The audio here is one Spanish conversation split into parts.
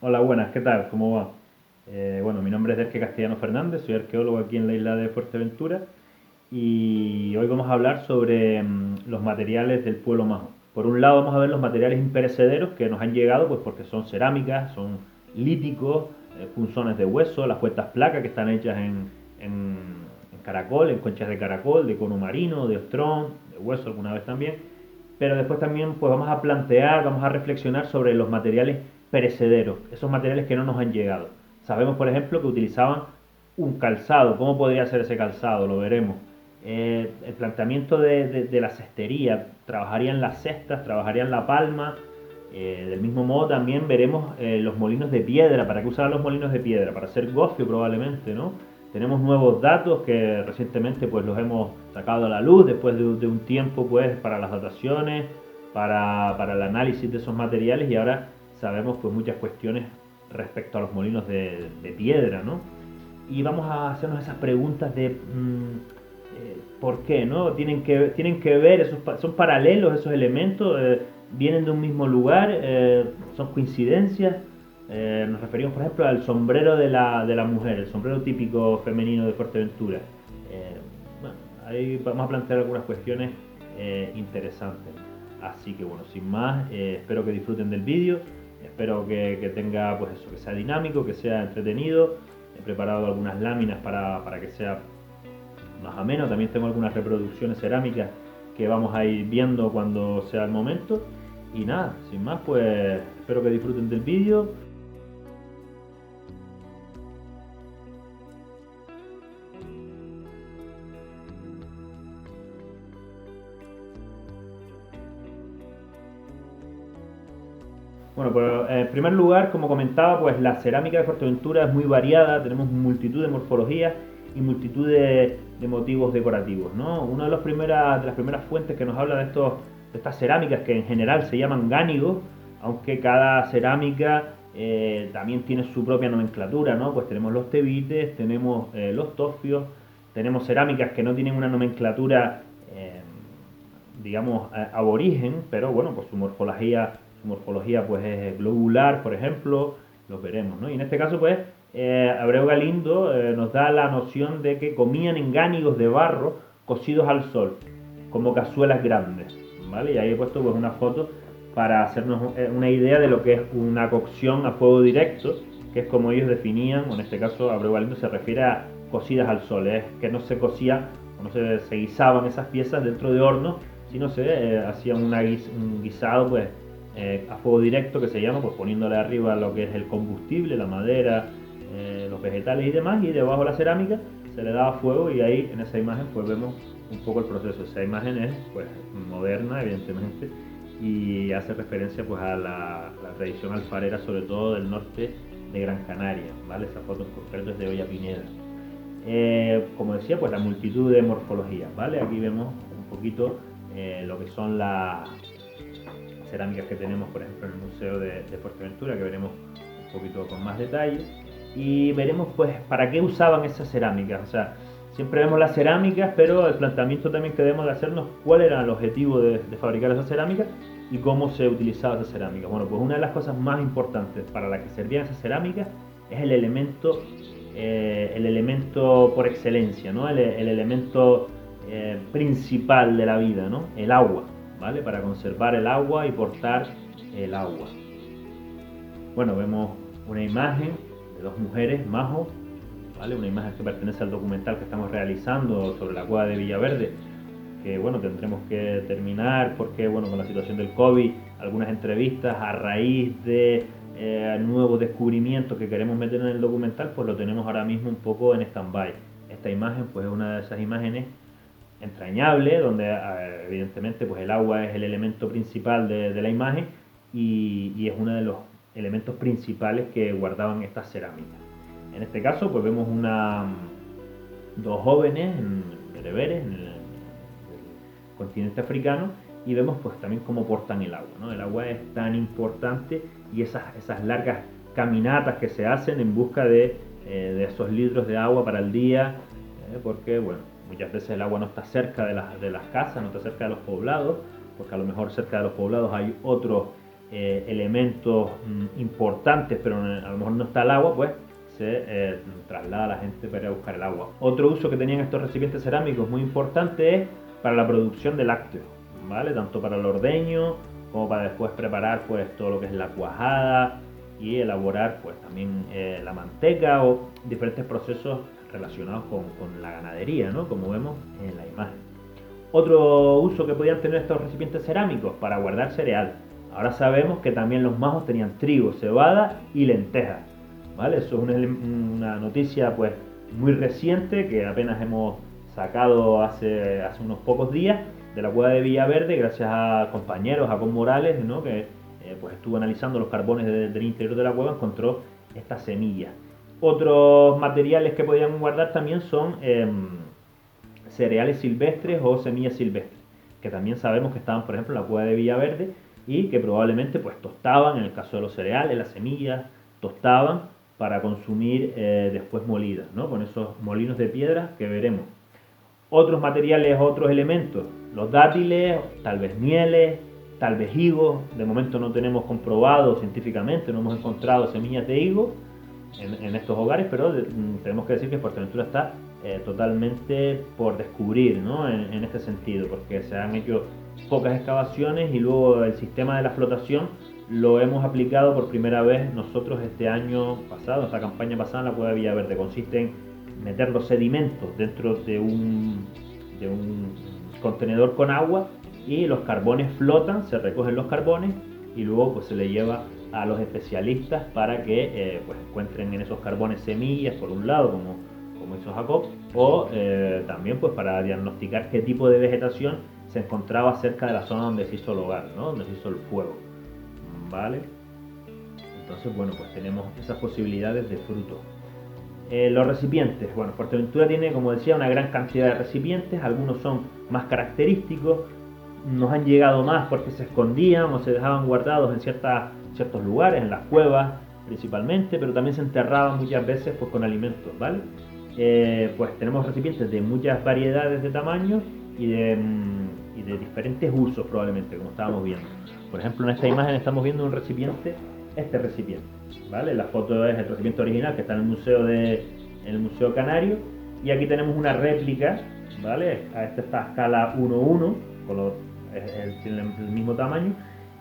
Hola, buenas, ¿qué tal? ¿Cómo va? Bueno, mi nombre es Derke Castellano Fernández, soy arqueólogo aquí en la isla de Fuerteventura y hoy vamos a hablar sobre los materiales del pueblo majo. Por un lado vamos a ver los materiales imperecederos que nos han llegado, pues porque son cerámicas, son líticos, punzones de hueso, las puertas placas que están hechas en caracol, en conchas de caracol, de cono marino, de ostrón, de hueso alguna vez también. Pero después también pues vamos a plantear, vamos a reflexionar sobre los materiales perecederos, esos materiales que no nos han llegado. Sabemos, por ejemplo, que utilizaban un calzado. ¿Cómo podría ser ese calzado? Lo veremos. El planteamiento de la cestería, trabajarían las cestas, trabajarían la palma. Del mismo modo también veremos los molinos de piedra. ¿Para qué usaban los molinos de piedra? Para hacer gofio probablemente, ¿no? Tenemos nuevos datos que recientemente pues los hemos sacado a la luz después de un tiempo pues para las dataciones, para el análisis de esos materiales y ahora sabemos pues muchas cuestiones respecto a los molinos de piedra, ¿no? Y vamos a hacernos esas preguntas de por qué, ¿no? Tienen que ver, son paralelos esos elementos, vienen de un mismo lugar, son coincidencias. Nos referimos, por ejemplo, al sombrero de la mujer, el sombrero típico femenino de Fuerteventura. Eh, bueno, ahí vamos a plantear algunas cuestiones interesantes. Así que bueno, sin más, espero que disfruten del vídeo, espero que tenga, pues eso, que sea dinámico, que sea entretenido. He preparado algunas láminas para que sea más ameno. También tengo algunas reproducciones cerámicas que vamos a ir viendo cuando sea el momento. Y nada, sin más, pues espero que disfruten del vídeo. Bueno, pues en primer lugar, como comentaba, pues la cerámica de Fuerteventura es muy variada, tenemos multitud de morfologías y multitud de motivos decorativos, ¿no? Una de las primeras fuentes que nos habla de estas cerámicas que en general se llaman gánidos, aunque cada cerámica también tiene su propia nomenclatura, ¿no? Pues tenemos los tebites, tenemos los tofios, tenemos cerámicas que no tienen una nomenclatura eh, digamos, aborigen, pero bueno, pues su morfología pues es globular, por ejemplo, los veremos, ¿no? Y en este caso, pues, Abreu Galindo nos da la noción de que comían en gánidos de barro cocidos al sol, como cazuelas grandes, ¿vale? Y ahí he puesto pues una foto para hacernos una idea de lo que es una cocción a fuego directo, que es como ellos definían, o en este caso Abreu Galindo se refiere a cocidas al sol, es que no se cocía o no se guisaban esas piezas dentro de horno, sino se hacía un guisado pues a fuego directo que se llama, pues poniéndole arriba lo que es el combustible, la madera, los vegetales y demás, y debajo la cerámica se le daba fuego y ahí en esa imagen pues vemos un poco el proceso. Esa imagen es pues moderna evidentemente y hace referencia pues a la tradición alfarera sobre todo del norte de Gran Canaria, ¿vale? Esa foto en concreto es de Olla Pineda. Como decía, pues la multitud de morfologías, ¿vale? Aquí vemos un poquito lo que son las cerámicas que tenemos, por ejemplo, en el Museo de Fuerteventura, que veremos un poquito con más detalle. Y veremos, pues, para qué usaban esas cerámicas. O sea, siempre vemos las cerámicas, pero el planteamiento también que debemos de hacernos, cuál era el objetivo de fabricar esas cerámicas y cómo se utilizaba esa cerámica. Bueno, pues una de las cosas más importantes para la que servían esas cerámicas es el elemento por excelencia, ¿no? El elemento principal de la vida, ¿no? El agua, ¿vale? Para conservar el agua y portar el agua. Bueno, vemos una imagen de dos mujeres, Majo, ¿vale? Una imagen que pertenece al documental que estamos realizando sobre la cueva de Villaverde, que bueno, tendremos que terminar porque bueno, con la situación del COVID, algunas entrevistas a raíz de nuevos descubrimientos que queremos meter en el documental, pues lo tenemos ahora mismo un poco en stand-by. Esta imagen pues es una de esas imágenes entrañable, donde evidentemente pues el agua es el elemento principal de la imagen y es uno de los elementos principales que guardaban estas cerámicas. En este caso pues vemos dos jóvenes bereberes en el continente africano y vemos pues también cómo portan el agua, ¿no? El agua es tan importante y esas largas caminatas que se hacen en busca de esos litros de agua para el día, porque bueno, muchas veces el agua no está cerca de las casas, no está cerca de los poblados, porque a lo mejor cerca de los poblados hay otros elementos importantes, pero a lo mejor no está el agua, pues se traslada a la gente para ir a buscar el agua. Otro uso que tenían estos recipientes cerámicos muy importante es para la producción de lácteos, ¿vale? Tanto para el ordeño como para después preparar pues todo lo que es la cuajada y elaborar pues también la manteca o diferentes procesos relacionados con la ganadería, ¿no? Como vemos en la imagen. Otro uso que podían tener estos recipientes cerámicos para guardar cereal. Ahora sabemos que también los majos tenían trigo, cebada y lentejas, ¿vale? Eso es una noticia pues muy reciente que apenas hemos sacado hace unos pocos días de la cueva de Villaverde, gracias a compañeros, a Con Morales, ¿no? Que pues estuvo analizando los carbones del interior de la cueva, encontró estas semillas. Otros materiales que podían guardar también son cereales silvestres o semillas silvestres, que también sabemos que estaban, por ejemplo, en la cueva de Villaverde y que probablemente pues tostaban, en el caso de los cereales, las semillas, tostaban para consumir después molidas, ¿no? Con esos molinos de piedra que veremos. Otros materiales, otros elementos, los dátiles, tal vez mieles, tal vez higos. De momento no tenemos comprobado científicamente, no hemos encontrado semillas de higo en estos hogares, pero tenemos que decir que Fuerteventura está totalmente por descubrir, ¿no? En este sentido, porque se han hecho pocas excavaciones y luego el sistema de la flotación lo hemos aplicado por primera vez nosotros este año pasado, esta campaña pasada en la cueva de Villaverde. Consiste en meter los sedimentos dentro de un contenedor con agua y los carbones flotan, se recogen los carbones y luego pues se le lleva a los especialistas para que pues encuentren en esos carbones semillas por un lado como hizo Jacob, o también pues para diagnosticar qué tipo de vegetación se encontraba cerca de la zona donde se hizo el hogar, ¿no? Donde se hizo el fuego, ¿vale? Entonces bueno, pues tenemos esas posibilidades de frutos. Los recipientes, bueno, Fuerteventura tiene, como decía, una gran cantidad de recipientes, algunos son más característicos, nos han llegado más porque se escondían o se dejaban guardados en ciertos lugares, en las cuevas principalmente, pero también se enterraban muchas veces pues, con alimentos, ¿vale? Pues tenemos recipientes de muchas variedades de tamaños y de diferentes usos probablemente, como estábamos viendo. Por ejemplo, en esta imagen estamos viendo un recipiente, este recipiente, ¿vale? La foto es el recipiente original que está en el Museo Canario, y aquí tenemos una réplica, ¿vale? Esta está a escala 1:1, tiene el mismo tamaño,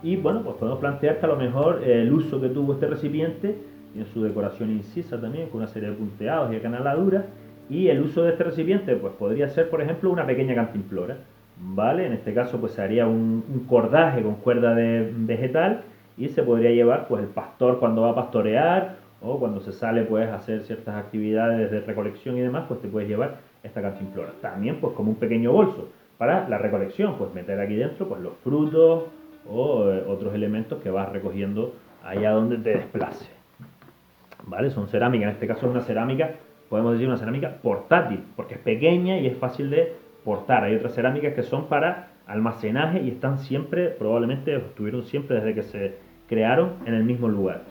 y bueno, pues podemos plantear que a lo mejor el uso que tuvo este recipiente, tiene su decoración incisa también, con una serie de punteados y acanaladuras, y el uso de este recipiente pues podría ser, por ejemplo, una pequeña cantimplora, ¿vale? En este caso pues se haría un cordaje con cuerda de vegetal y se podría llevar pues el pastor cuando va a pastorear o cuando se sale pues a hacer ciertas actividades de recolección y demás, pues te puedes llevar esta cantimplora. También pues como un pequeño bolso para la recolección, pues meter aquí dentro pues los frutos o otros elementos que vas recogiendo allá donde te desplace, ¿vale? Son cerámicas, en este caso es una cerámica, podemos decir una cerámica portátil, porque es pequeña y es fácil de portar. Hay otras cerámicas que son para almacenaje y están siempre, probablemente estuvieron siempre desde que se crearon en el mismo lugar.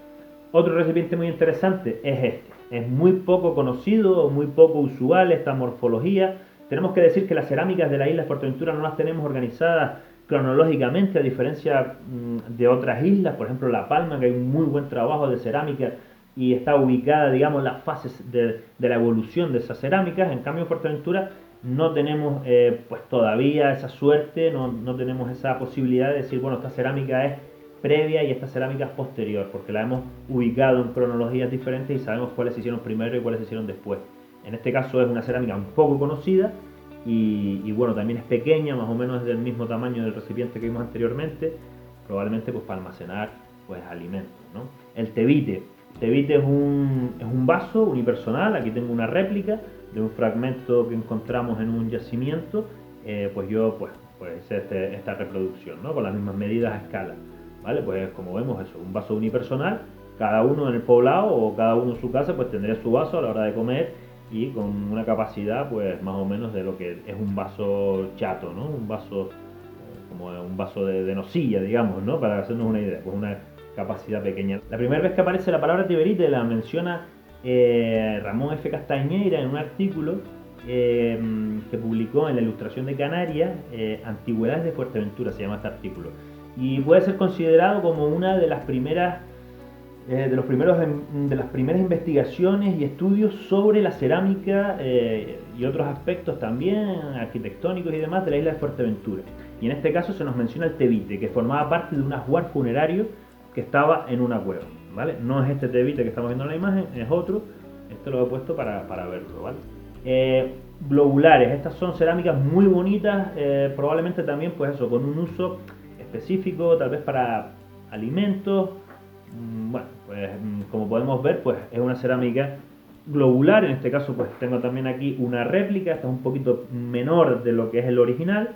Otro recipiente muy interesante es este. Es muy poco conocido, muy poco usual esta morfología. Tenemos que decir que las cerámicas de la isla de Fuerteventura no las tenemos organizadas cronológicamente, a diferencia de otras islas, por ejemplo La Palma, que hay un muy buen trabajo de cerámica y está ubicada, digamos, las fases de la evolución de esas cerámicas. En cambio en Fuerteventura no tenemos pues todavía esa suerte, no tenemos esa posibilidad de decir, bueno, esta cerámica es previa y esta cerámica es posterior, porque la hemos ubicado en cronologías diferentes y sabemos cuáles se hicieron primero y cuáles se hicieron después. En este caso es una cerámica un poco conocida y bueno, también es pequeña, más o menos es del mismo tamaño del recipiente que vimos anteriormente, probablemente pues para almacenar pues alimentos, ¿no? El tevite. Tevite es un vaso unipersonal, aquí tengo una réplica de un fragmento que encontramos en un yacimiento, pues yo pues esta reproducción, ¿no? Con las mismas medidas a escala, ¿vale? Pues como vemos eso, un vaso unipersonal, cada uno en el poblado o cada uno en su casa pues tendría su vaso a la hora de comer y con una capacidad pues más o menos de lo que es un vaso chato, ¿no? Un vaso como un vaso de nocilla, digamos, ¿no? Para hacernos una idea, pues una capacidad pequeña. La primera vez que aparece la palabra teberite la menciona Ramón F. Castañeira en un artículo que publicó en la Ilustración de Canarias, Antigüedades de Fuerteventura, se llama este artículo. y puede ser considerado como una de las primeras de las primeras investigaciones y estudios sobre la cerámica y otros aspectos también arquitectónicos y demás de la isla de Fuerteventura. Y en este caso se nos menciona el tevite, que formaba parte de un ajuar funerario que estaba en una cueva, ¿vale? No es este tevite que estamos viendo en la imagen, es otro. Esto lo he puesto para verlo, ¿vale? Globulares, estas son cerámicas muy bonitas, probablemente también pues eso, con un uso específico, tal vez para alimentos. Bueno, pues como podemos ver, pues es una cerámica globular. En este caso pues tengo también aquí una réplica, esta es un poquito menor de lo que es el original,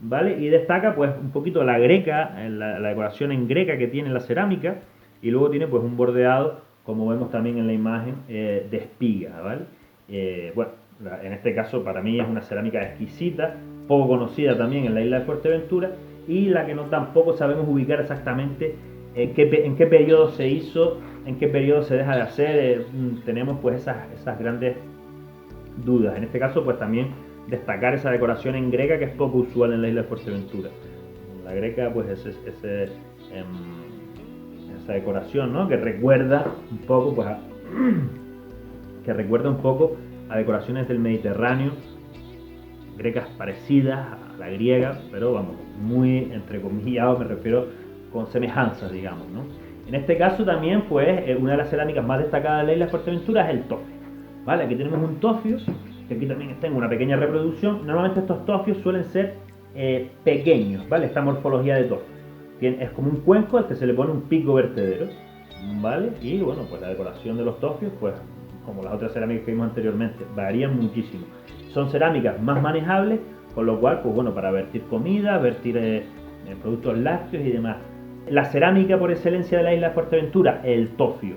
¿vale? Y destaca pues un poquito la greca, la decoración en greca que tiene la cerámica, y luego tiene pues un bordeado, como vemos también en la imagen, de espiga, ¿vale? Bueno, en este caso para mí es una cerámica exquisita, poco conocida también en la isla de Fuerteventura, y la que no tampoco sabemos ubicar exactamente en qué periodo se hizo, en qué periodo se deja de hacer. Tenemos pues esas grandes dudas. En este caso pues también destacar esa decoración en greca, que es poco usual en la isla de Fuerteventura. La greca pues es esa decoración, ¿no? Que recuerda un poco pues a decoraciones del Mediterráneo, grecas parecidas a la griega, pero vamos, muy entrecomillado, me refiero con semejanzas, digamos, ¿no? En este caso también, pues, una de las cerámicas más destacadas de la isla de Fuerteventura es el tofio, ¿vale? Aquí tenemos un tofio, que aquí también tengo una pequeña reproducción. Normalmente estos tofios suelen ser pequeños, ¿vale? Esta morfología de tofio es como un cuenco al que se le pone un pico vertedero, ¿vale? Y bueno, pues la decoración de los tofios, pues, como las otras cerámicas que vimos anteriormente, varían muchísimo. Son cerámicas más manejables, con lo cual, pues bueno, para vertir comida, vertir productos lácteos y demás. La cerámica por excelencia de la isla de Fuerteventura, el tofio,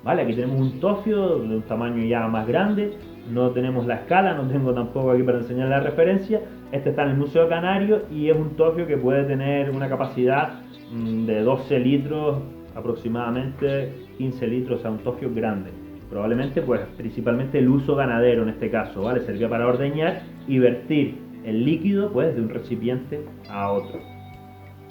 ¿vale? Aquí tenemos un tofio de un tamaño ya más grande, no tenemos la escala, no tengo tampoco aquí para enseñar la referencia. Este está en el Museo Canario y es un tofio que puede tener una capacidad de 12 litros, aproximadamente 15 litros, o sea, un tofio grande. Probablemente, pues, principalmente el uso ganadero en este caso, ¿vale? Servía para ordeñar y vertir el líquido, pues, de un recipiente a otro.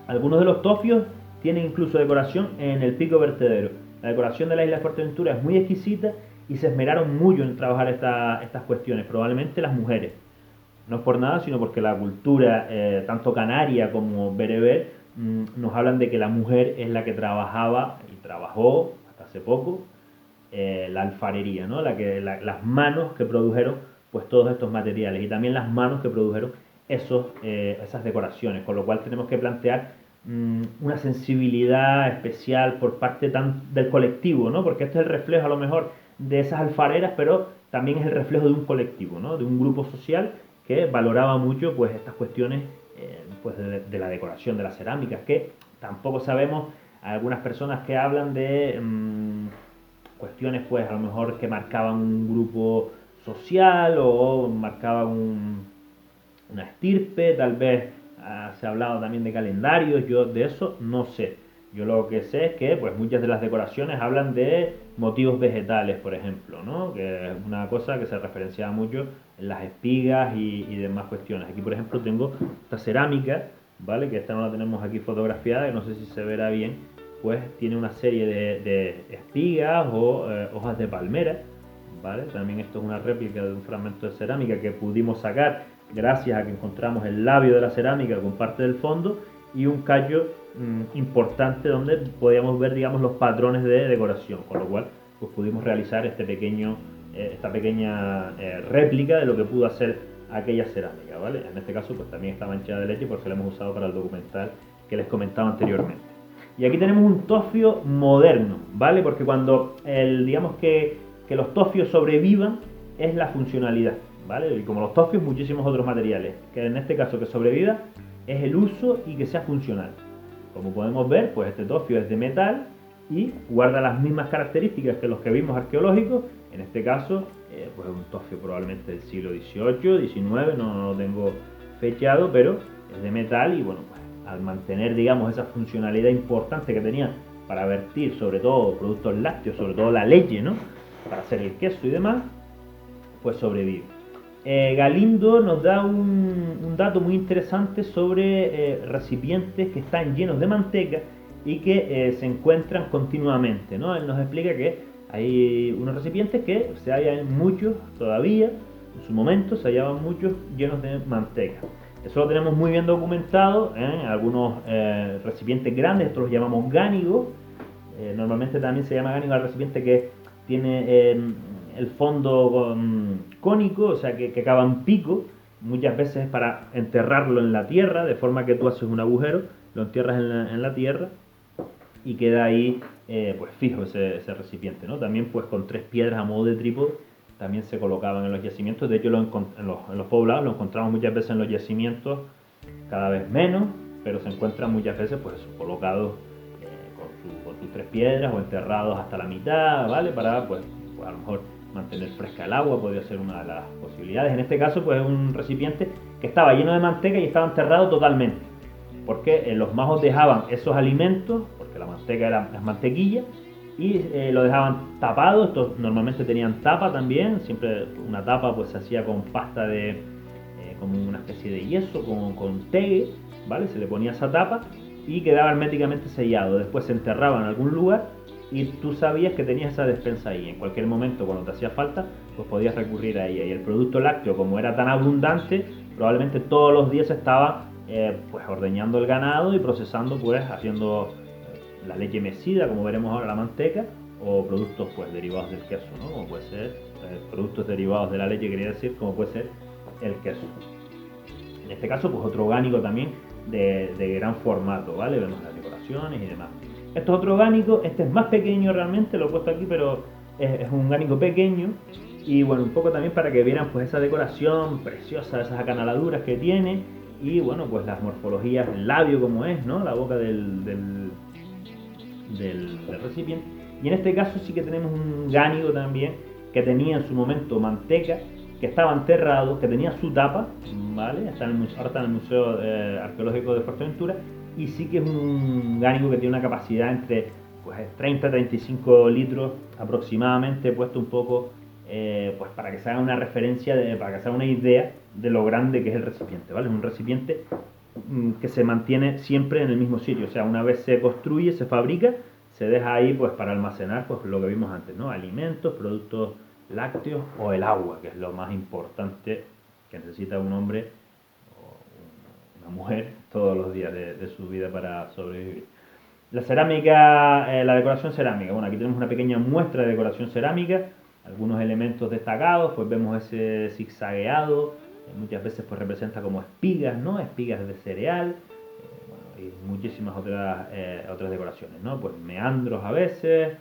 Algunos de los tofios tienen incluso decoración en el pico vertedero. La decoración de la isla de Fuerteventura es muy exquisita y se esmeraron mucho en trabajar estas cuestiones, probablemente las mujeres. No es por nada, sino porque la cultura, tanto canaria como bereber, nos hablan de que la mujer es la que trabajaba y trabajó hasta hace poco la alfarería, ¿no? Las manos que produjeron pues todos estos materiales, y también las manos que produjeron esas decoraciones, con lo cual tenemos que plantear una sensibilidad especial por parte del colectivo, ¿no? Porque este es el reflejo a lo mejor de esas alfareras, pero también es el reflejo de un colectivo, ¿no? De un grupo social que valoraba mucho pues estas cuestiones pues de la decoración de las cerámicas, que tampoco sabemos. Algunas personas que hablan de cuestiones pues a lo mejor que marcaban un grupo social o marcaban una estirpe, tal vez se ha hablado también de calendarios. Yo de eso no sé. Yo lo que sé es que pues muchas de las decoraciones hablan de motivos vegetales, por ejemplo, ¿no? Que es una cosa que se referenciaba mucho en las espigas y demás cuestiones. Aquí, por ejemplo, tengo esta cerámica, ¿vale? Que esta no la tenemos aquí fotografiada, que no sé si se verá bien. Pues tiene una serie de espigas o hojas de palmera, ¿vale? También esto es una réplica de un fragmento de cerámica que pudimos sacar gracias a que encontramos el labio de la cerámica con parte del fondo y un callo importante donde podíamos ver, digamos, los patrones de decoración, con lo cual pues pudimos realizar esta pequeña réplica de lo que pudo hacer aquella cerámica, ¿vale? En este caso pues también está manchada de leche porque la hemos usado para el documental que les comentaba anteriormente. Y aquí tenemos un tofio moderno, ¿vale? Porque cuando digamos que los tofios sobrevivan es la funcionalidad, ¿vale? Y como los tofios, muchísimos otros materiales. Que en este caso que sobreviva es el uso y que sea funcional. Como podemos ver, pues este tofio es de metal y guarda las mismas características que los que vimos arqueológicos. En este caso, pues es un tofio probablemente del siglo XVIII, XIX, no lo tengo fechado, pero es de metal y bueno, pues al mantener, digamos, esa funcionalidad importante que tenía para vertir sobre todo productos lácteos, sobre todo la leche, ¿no? Para hacer el queso y demás, pues sobrevive. Galindo nos da un dato muy interesante sobre recipientes que están llenos de manteca y que se encuentran continuamente, ¿no? Él nos explica que hay unos recipientes que se hallan muchos todavía, en su momento se hallaban muchos llenos de manteca. Eso lo tenemos muy bien documentado en algunos recipientes grandes, estos los llamamos gánicos. Normalmente también se llama gánico al recipiente que tiene el fondo cónico, o sea que acaba en pico, muchas veces es para enterrarlo en la tierra, de forma que tú haces un agujero, lo entierras en la tierra y queda ahí pues fijo ese recipiente, ¿no? También pues con 3 piedras a modo de trípode también se colocaban en los yacimientos. De hecho en los poblados lo encontramos muchas veces en los yacimientos, cada vez menos, pero se encuentran muchas veces pues colocados con sus 3 piedras o enterrados hasta la mitad, ¿vale? Para pues a lo mejor mantener fresca el agua, podría ser una de las posibilidades. En este caso pues es un recipiente que estaba lleno de manteca y estaba enterrado totalmente, porque los majos dejaban esos alimentos, porque la manteca es mantequilla, y lo dejaban tapado. Estos normalmente tenían tapa también, siempre una tapa pues se hacía con pasta de como una especie de yeso, con tegue, ¿vale? Se le ponía esa tapa y quedaba herméticamente sellado. Después se enterraba en algún lugar y tú sabías que tenías esa despensa ahí. En cualquier momento, cuando te hacía falta, pues podías recurrir a ella. Y el producto lácteo, como era tan abundante, probablemente todos los días estaba pues ordeñando el ganado y procesando, pues haciendo la leche mecida, como veremos ahora, la manteca, o productos pues derivados del queso, ¿no? Como puede ser productos derivados de la leche, quería decir, como puede ser el queso. En este caso, pues otro orgánico también de gran formato, ¿vale? Vemos las decoraciones y demás. Esto es otro orgánico, este es más pequeño realmente, lo he puesto aquí, pero es un orgánico pequeño. Y bueno, un poco también para que vieran pues esa decoración preciosa, esas acanaladuras que tiene. Y bueno, pues las morfologías, el labio como es, ¿no? La boca del recipiente. Y en este caso sí que tenemos un gánico también que tenía en su momento manteca, que estaba enterrado, que tenía su tapa, ¿vale? Ahora está en el Museo Arqueológico de Fuerteventura, y sí que es un gánico que tiene una capacidad entre pues 30-35 litros aproximadamente, puesto un poco pues para que se haga una referencia, para que se haga una idea de lo grande que es el recipiente, ¿vale? Es un recipiente que se mantiene siempre en el mismo sitio, o sea, una vez se construye, se fabrica, se deja ahí pues para almacenar pues lo que vimos antes, ¿no? Alimentos, productos lácteos o el agua, que es lo más importante que necesita un hombre o una mujer todos los días de su vida para sobrevivir. La cerámica, la decoración cerámica. Bueno, aquí tenemos una pequeña muestra de decoración cerámica, algunos elementos destacados, pues vemos ese zigzagueado, muchas veces pues representa como espigas, ¿no? Espigas de cereal, bueno, y muchísimas otras decoraciones, ¿no? Pues meandros a veces,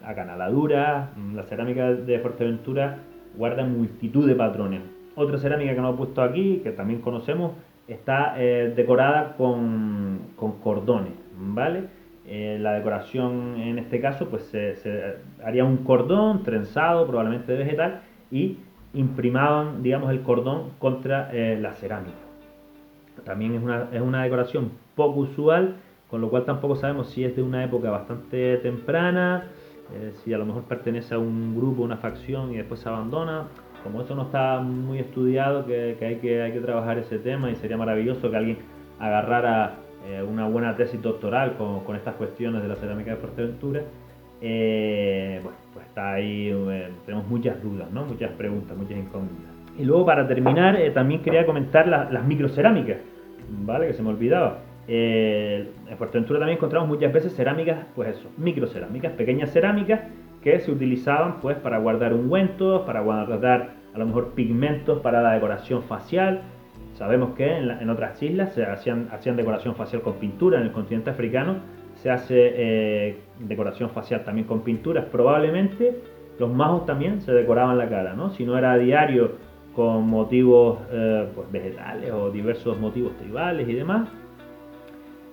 acanaladuras. La cerámica de Fuerteventura guarda multitud de patrones. Otra cerámica que no he puesto aquí, que también conocemos, está decorada con cordones, ¿vale? La decoración en este caso pues se haría un cordón trenzado, probablemente de vegetal, y imprimaban, digamos, el cordón contra la cerámica. También es una decoración poco usual, con lo cual tampoco sabemos si es de una época bastante temprana, si a lo mejor pertenece a un grupo, una facción y después se abandona. Como eso no está muy estudiado, que hay que trabajar ese tema, y sería maravilloso que alguien agarrara una buena tesis doctoral con estas cuestiones de la cerámica de Fuerteventura. Bueno, pues está ahí, tenemos muchas dudas, ¿no? Muchas preguntas, muchas incógnitas. Y luego, para terminar, también quería comentar las microcerámicas, ¿vale? Que se me olvidaba. En Fuerteventura también encontramos muchas veces cerámicas, pues eso, microcerámicas, pequeñas cerámicas que se utilizaban pues para guardar ungüentos, para guardar a lo mejor pigmentos para la decoración facial. Sabemos que en otras islas se hacían decoración facial con pintura. En el continente africano se hace decoración facial también con pinturas. Probablemente los majos también se decoraban la cara, ¿no? Si no era a diario con motivos pues vegetales o diversos motivos tribales y demás,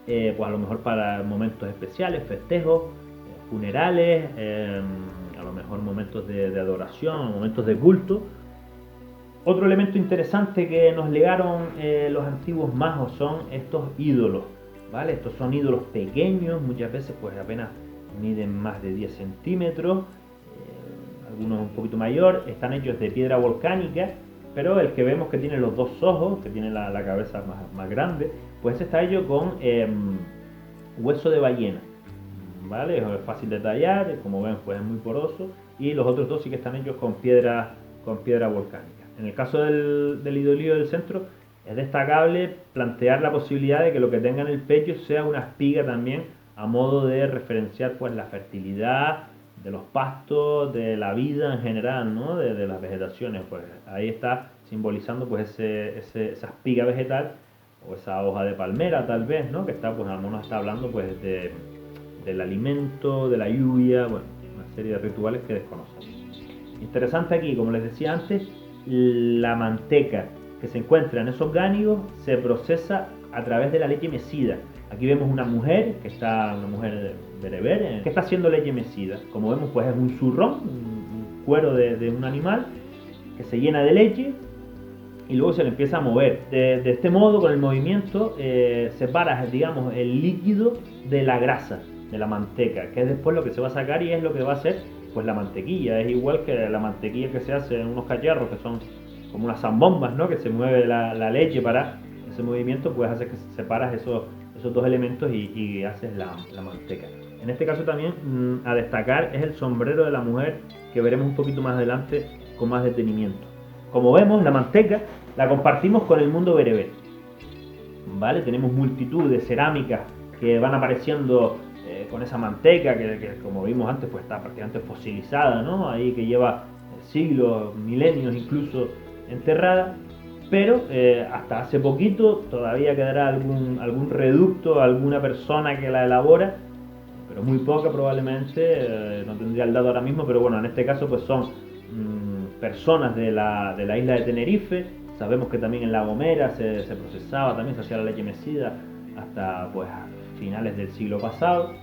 pues a lo mejor para momentos especiales, festejos, funerales, a lo mejor momentos de adoración, momentos de culto. Otro elemento interesante que nos legaron los antiguos majos son estos ídolos, ¿vale? Estos son ídolos pequeños, muchas veces pues apenas miden más de 10 centímetros, algunos un poquito mayor, están hechos de piedra volcánica, pero el que vemos que tiene los dos ojos, que tiene la cabeza más grande, pues está hecho con hueso de ballena, ¿vale? Es fácil de tallar, como ven pues es muy poroso, y los otros dos sí que están hechos con piedra volcánica. En el caso del idolio del centro, es destacable plantear la posibilidad de que lo que tenga en el pecho sea una espiga también, a modo de referenciar pues la fertilidad de los pastos, de la vida en general, ¿no? de las vegetaciones. Pues ahí está simbolizando pues esa espiga vegetal o esa hoja de palmera tal vez, ¿no? Que está, pues algunos está hablando pues del alimento, de la lluvia, bueno, una serie de rituales que desconocemos. Interesante aquí, como les decía antes, la manteca que se encuentra en esos gánidos se procesa a través de la leche mecida. Aquí vemos una mujer bereber, que está haciendo leche mecida. Como vemos, pues es un zurrón, un cuero de un animal que se llena de leche y luego se le empieza a mover. De este modo, con el movimiento, separas, digamos, el líquido de la grasa, de la manteca, que es después lo que se va a sacar y es lo que va a hacer pues la mantequilla. Es igual que la mantequilla que se hace en unos cacharros que son como unas zambombas, ¿no? Que se mueve la leche para ese movimiento, pues hace que separas esos dos elementos y haces la manteca. En este caso también a destacar es el sombrero de la mujer, que veremos un poquito más adelante con más detenimiento. Como vemos, la manteca la compartimos con el mundo bereber, ¿vale? Tenemos multitud de cerámicas que van apareciendo con esa manteca que como vimos antes pues está prácticamente fosilizada, ¿no? Ahí que lleva siglos, milenios incluso enterrada, pero hasta hace poquito todavía quedará algún reducto, alguna persona que la elabora, pero muy poca probablemente, no tendría el dato ahora mismo, pero bueno, en este caso pues son personas de la isla de Tenerife. Sabemos que también en La Gomera se procesaba, también se hacía la leche mecida hasta pues a finales del siglo pasado.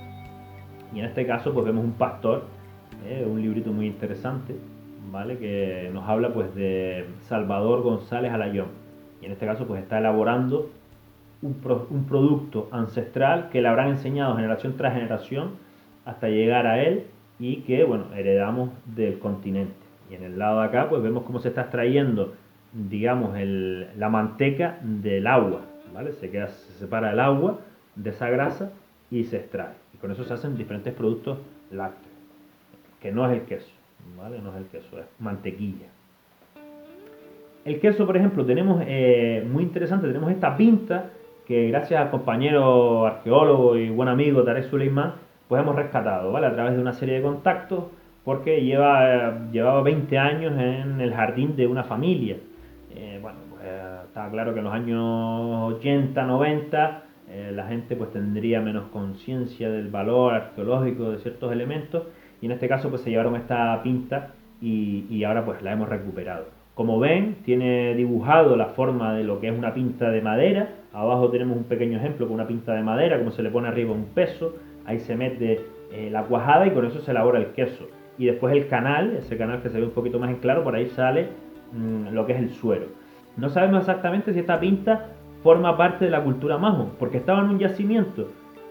Y en este caso pues vemos un pastor, un librito muy interesante, ¿vale? Que nos habla pues de Salvador González Alayón. Y en este caso pues está elaborando un producto ancestral que le habrán enseñado generación tras generación hasta llegar a él y que, bueno, heredamos del continente. Y en el lado de acá pues vemos cómo se está extrayendo, digamos, la manteca del agua, ¿vale? Se separa el agua de esa grasa y se extrae. Y con eso se hacen diferentes productos lácteos, que no es el queso, ¿vale? No es el queso, es mantequilla. El queso, por ejemplo, tenemos, muy interesante, tenemos esta pinta que gracias al compañero arqueólogo y buen amigo Tarek Suleimán, pues hemos rescatado, ¿vale? A través de una serie de contactos, porque llevaba 20 años en el jardín de una familia. Bueno, pues está claro que en los años 80, 90, la gente pues tendría menos conciencia del valor arqueológico de ciertos elementos, y en este caso pues se llevaron esta pinta y ahora pues la hemos recuperado. Como ven, tiene dibujado la forma de lo que es una pinta de madera. Abajo tenemos un pequeño ejemplo con una pinta de madera, como se le pone arriba un peso. Ahí se mete la cuajada y con eso se elabora el queso. Y después el canal, ese canal que se ve un poquito más en claro, por ahí sale lo que es el suero. No sabemos exactamente si esta pinta forma parte de la cultura majo, porque estaba en un yacimiento,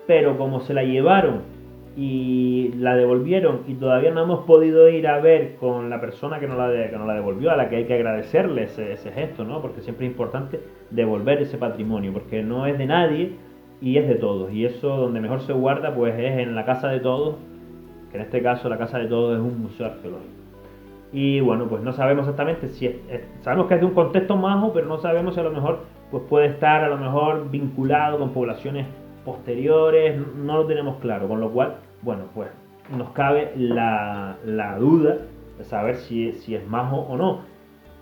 pero como se la llevaron y la devolvieron y todavía no hemos podido ir a ver con la persona que nos la devolvió, a la que hay que agradecerle ese gesto, ¿no? Porque siempre es importante devolver ese patrimonio, porque no es de nadie y es de todos, y eso donde mejor se guarda pues es en la casa de todos, que en este caso la casa de todos es un museo arqueológico. Y bueno, pues no sabemos exactamente si sabemos que es de un contexto majo, pero no sabemos si a lo mejor pues puede estar a lo mejor vinculado con poblaciones posteriores, no lo tenemos claro, con lo cual, bueno, pues nos cabe la duda de saber si es majo o no.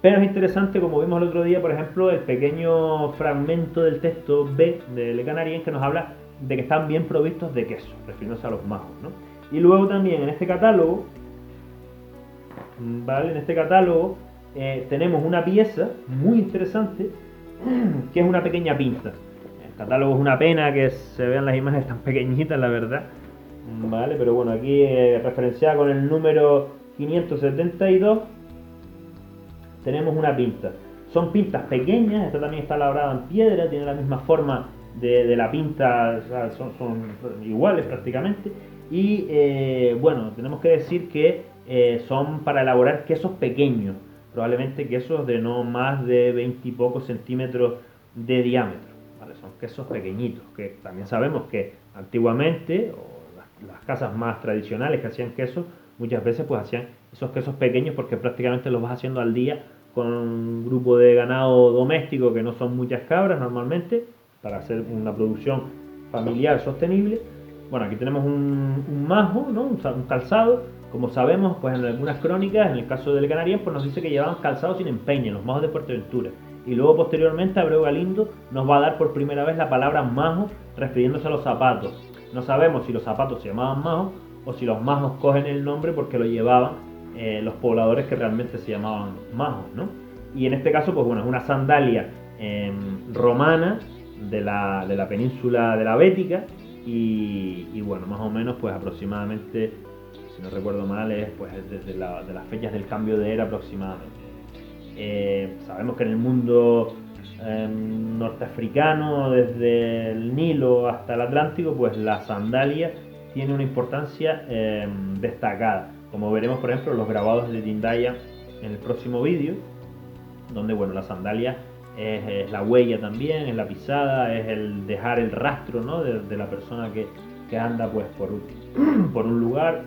Pero es interesante, como vimos el otro día, por ejemplo, el pequeño fragmento del texto B de Le Canarien que nos habla de que están bien provistos de queso, refiriéndose a los majos, ¿no? Y luego también en este catálogo, ¿vale? En este catálogo tenemos una pieza muy interesante que es una pequeña pinza. El catálogo es una pena que se vean las imágenes tan pequeñitas, la verdad, ¿vale? Pero bueno, aquí referenciada con el número 572 tenemos una pinta. Son pintas pequeñas, esta también está labrada en piedra, tiene la misma forma de la pinta, o sea, son iguales prácticamente. Y bueno, tenemos que decir que son para elaborar quesos pequeños, probablemente quesos de no más de 20 y pocos centímetros de diámetro, ¿vale? Son quesos pequeñitos, que también sabemos que antiguamente, o las casas más tradicionales que hacían quesos, muchas veces pues hacían esos quesos pequeños porque prácticamente los vas haciendo al día con un grupo de ganado doméstico que no son muchas cabras normalmente, para hacer una producción familiar sostenible. Bueno, aquí tenemos un majo, ¿no? Un calzado. Como sabemos, pues en algunas crónicas, en el caso del Canarién, pues nos dice que llevaban calzado sin empeño, los majos de Fuerteventura. Y luego posteriormente Abreu Galindo nos va a dar por primera vez la palabra majo refiriéndose a los zapatos. No sabemos si los zapatos se llamaban majos o si los majos cogen el nombre porque lo llevaban los pobladores que realmente se llamaban majos, ¿no? Y en este caso, pues bueno, es una sandalia romana de la península de la Bética y bueno, más o menos pues aproximadamente, si no recuerdo mal, es pues desde de las fechas del cambio de era aproximadamente. Sabemos que en el mundo norteafricano, desde el Nilo hasta el Atlántico, pues la sandalia tiene una importancia destacada, como veremos por ejemplo en los grabados de Tindaya en el próximo vídeo, donde bueno, la sandalia es la huella también, es la pisada, es el dejar el rastro, ¿no? de la persona que anda pues por un lugar,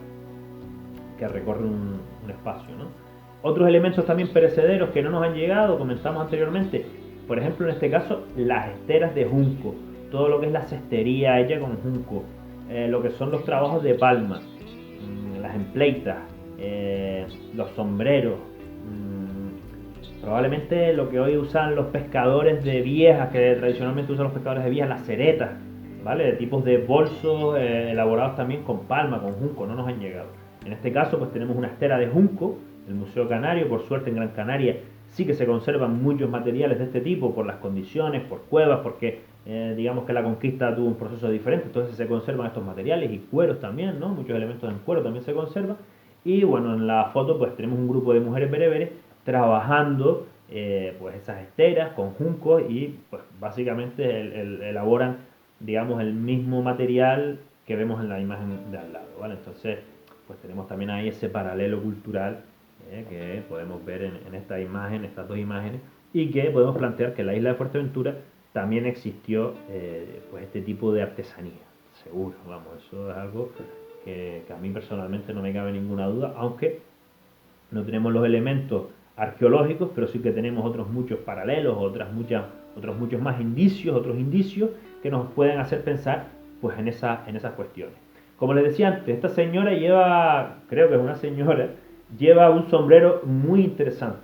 que recorre un espacio, ¿no? Otros elementos también perecederos que no nos han llegado, comentamos anteriormente, por ejemplo en este caso las esteras de junco, todo lo que es la cestería hecha con junco, lo que son los trabajos de palma, las empleitas, los sombreros, probablemente lo que hoy usan los pescadores de viejas, que tradicionalmente usan los pescadores de viejas, las ceretas, ¿vale? De tipos de bolsos elaborados también con palma, con junco, no nos han llegado. En este caso pues tenemos una estera de junco, el Museo Canario, por suerte en Gran Canaria sí que se conservan muchos materiales de este tipo por las condiciones, por cuevas, porque digamos que la conquista tuvo un proceso diferente, entonces se conservan estos materiales y cueros también, ¿no? Muchos elementos en cuero también se conservan. Y bueno, en la foto pues tenemos un grupo de mujeres bereberes trabajando pues esas esteras con juncos y pues básicamente elaboran digamos el mismo material que vemos en la imagen de al lado, ¿vale? Entonces pues tenemos también ahí ese paralelo cultural que podemos ver en esta imagen, estas dos imágenes, y que podemos plantear que en la isla de Fuerteventura también existió pues este tipo de artesanía, seguro, vamos, eso es algo que a mí personalmente no me cabe ninguna duda, aunque no tenemos los elementos arqueológicos, pero sí que tenemos otros muchos paralelos, otros muchos más indicios, otros indicios que nos pueden hacer pensar pues en esas cuestiones. Como les decía antes, esta señora lleva, creo que es una señora, lleva un sombrero muy interesante.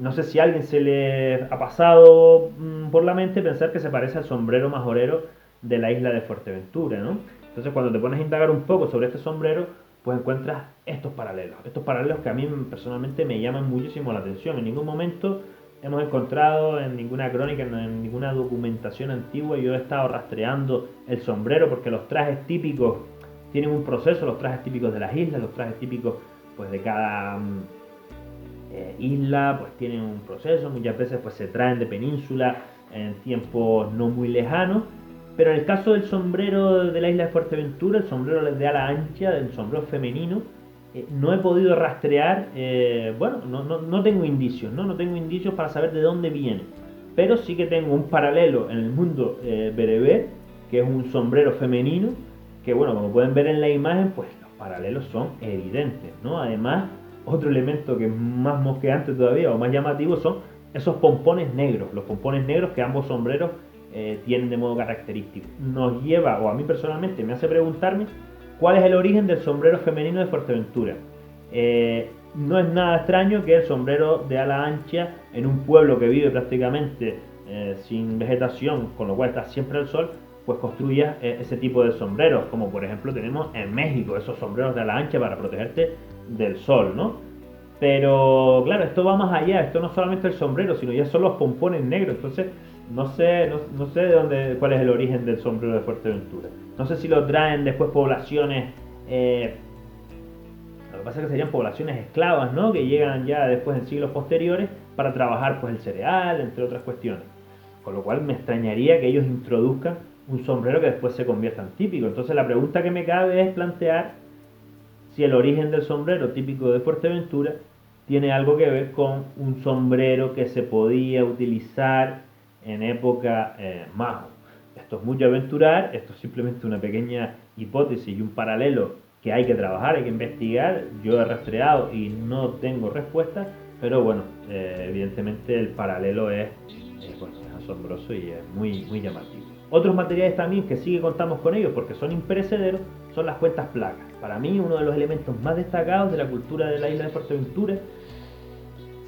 No sé si a alguien se le ha pasado por la mente pensar que se parece al sombrero majorero de la isla de Fuerteventura, ¿no? Entonces cuando te pones a indagar un poco sobre este sombrero, pues encuentras estos paralelos que a mí personalmente me llaman muchísimo la atención. En ningún momento hemos encontrado en ninguna crónica, en ninguna documentación antigua, yo he estado rastreando el sombrero porque los trajes típicos tienen un proceso, los trajes típicos de las islas, los trajes típicos pues de cada isla pues tienen un proceso, muchas veces pues se traen de península en tiempos no muy lejanos, pero en el caso del sombrero de la isla de Fuerteventura, el sombrero de ala ancha, del sombrero femenino, no he podido rastrear, bueno, no tengo indicios, ¿no? No tengo indicios para saber de dónde viene, pero sí que tengo un paralelo en el mundo bereber, que es un sombrero femenino, que bueno, como pueden ver en la imagen, pues los paralelos son evidentes, ¿no? Además, otro elemento que es más mosqueante todavía o más llamativo son esos pompones negros, los pompones negros que ambos sombreros tienen de modo característico. Nos lleva, o a mí personalmente me hace preguntarme, cuál es el origen del sombrero femenino de Fuerteventura. No es nada extraño que el sombrero de ala ancha en un pueblo que vive prácticamente sin vegetación, con lo cual está siempre al sol, pues construya ese tipo de sombreros, como por ejemplo tenemos en México, esos sombreros de ala ancha para protegerte del sol, ¿no? Pero claro, esto va más allá, esto no es solamente el sombrero, sino ya son los pompones negros, entonces no sé de dónde, cuál es el origen del sombrero de Fuerteventura. No sé si lo traen después poblaciones, lo que pasa es que serían poblaciones esclavas, ¿no? Que llegan ya después en siglos posteriores para trabajar pues el cereal, entre otras cuestiones. Con lo cual me extrañaría que ellos introduzcan un sombrero que después se convierta en típico. Entonces la pregunta que me cabe es plantear si el origen del sombrero típico de Fuerteventura tiene algo que ver con un sombrero que se podía utilizar en época majo. Esto es mucho aventurar, esto es simplemente una pequeña hipótesis y un paralelo que hay que trabajar, hay que investigar. Yo he rastreado y no tengo respuesta, pero bueno, evidentemente el paralelo bueno, es asombroso y es muy llamativo. Otros materiales también que sí que contamos con ellos porque son imperecederos son las cuentas placas. Para mí uno de los elementos más destacados de la cultura de la isla de Fuerteventura.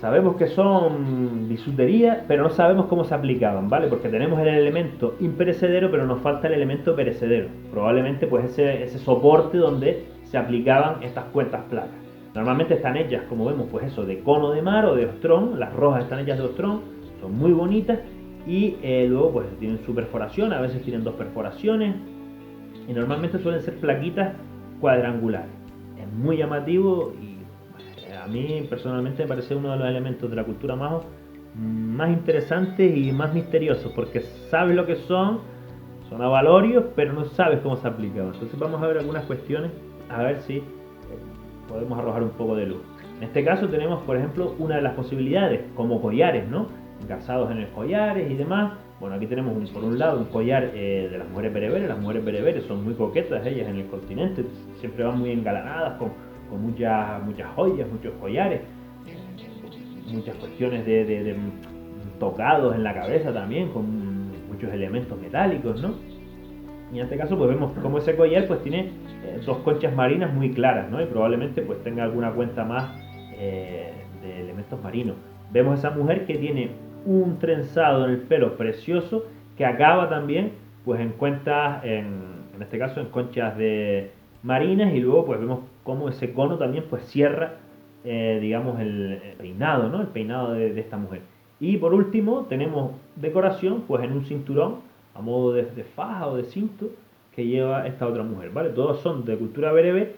Sabemos que son bisutería, pero no sabemos cómo se aplicaban, ¿vale? Porque tenemos el elemento imperecedero, pero nos falta el elemento perecedero. Probablemente pues ese soporte donde se aplicaban estas cuentas placas. Normalmente están hechas, como vemos, pues eso, de cono de mar o de ostrón. Las rojas están hechas de ostrón, son muy bonitas. Y luego pues tienen su perforación, a veces tienen 2 perforaciones. Y normalmente suelen ser plaquitas cuadrangulares. Es muy llamativo y a mí personalmente me parece uno de los elementos de la cultura majo más interesantes y más misteriosos, porque sabes lo que son avalorios, pero no sabes cómo se aplican. Entonces vamos a ver algunas cuestiones, a ver si podemos arrojar un poco de luz. En este caso tenemos, por ejemplo, una de las posibilidades, como collares, ¿no? Engarzados en el collares y demás. Bueno, aquí tenemos por un lado un collar de las mujeres bereberes. Las mujeres bereberes son muy coquetas, ellas en el continente, siempre van muy engalanadas con muchas joyas, muchos collares, muchas cuestiones de tocados en la cabeza también, con muchos elementos metálicos, ¿no? Y en este caso pues vemos como ese collar pues tiene 2 conchas marinas muy claras, ¿no? Y probablemente pues tenga alguna cuenta más de elementos marinos. Vemos esa mujer que tiene un trenzado en el pelo precioso que acaba también pues en cuentas, en este caso en conchas de marinas, y luego pues vemos cómo ese cono también pues cierra digamos el peinado, ¿no? El peinado de esta mujer. Y por último tenemos decoración pues en un cinturón a modo de faja o de cinto que lleva esta otra mujer, ¿vale? Todos son de cultura bereber,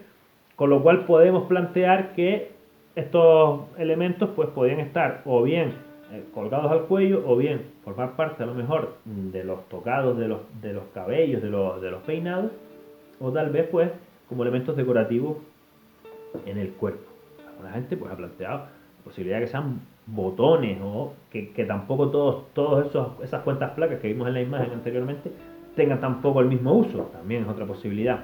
con lo cual podemos plantear que estos elementos pues podrían estar o bien colgados al cuello o bien formar parte a lo mejor de los tocados de los cabellos, de los peinados, o tal vez pues como elementos decorativos en el cuerpo. Alguna gente pues ha planteado la posibilidad de que sean botones o que tampoco todos esas cuentas placas que vimos en la imagen anteriormente tengan tampoco el mismo uso, también es otra posibilidad.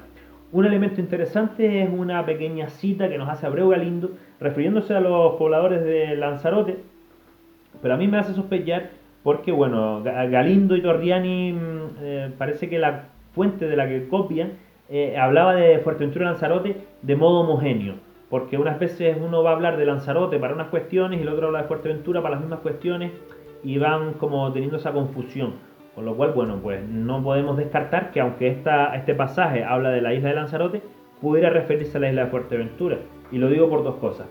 Un elemento interesante es una pequeña cita que nos hace Abreu Galindo refiriéndose a los pobladores de Lanzarote, pero a mí me hace sospechar porque, bueno, Galindo y Torriani parece que la fuente de la que copian hablaba de Fuerteventura y Lanzarote de modo homogéneo, porque unas veces uno va a hablar de Lanzarote para unas cuestiones y el otro habla de Fuerteventura para las mismas cuestiones y van como teniendo esa confusión. Con lo cual, bueno, pues no podemos descartar que aunque este pasaje habla de la isla de Lanzarote, pudiera referirse a la isla de Fuerteventura. Y lo digo por 2 cosas.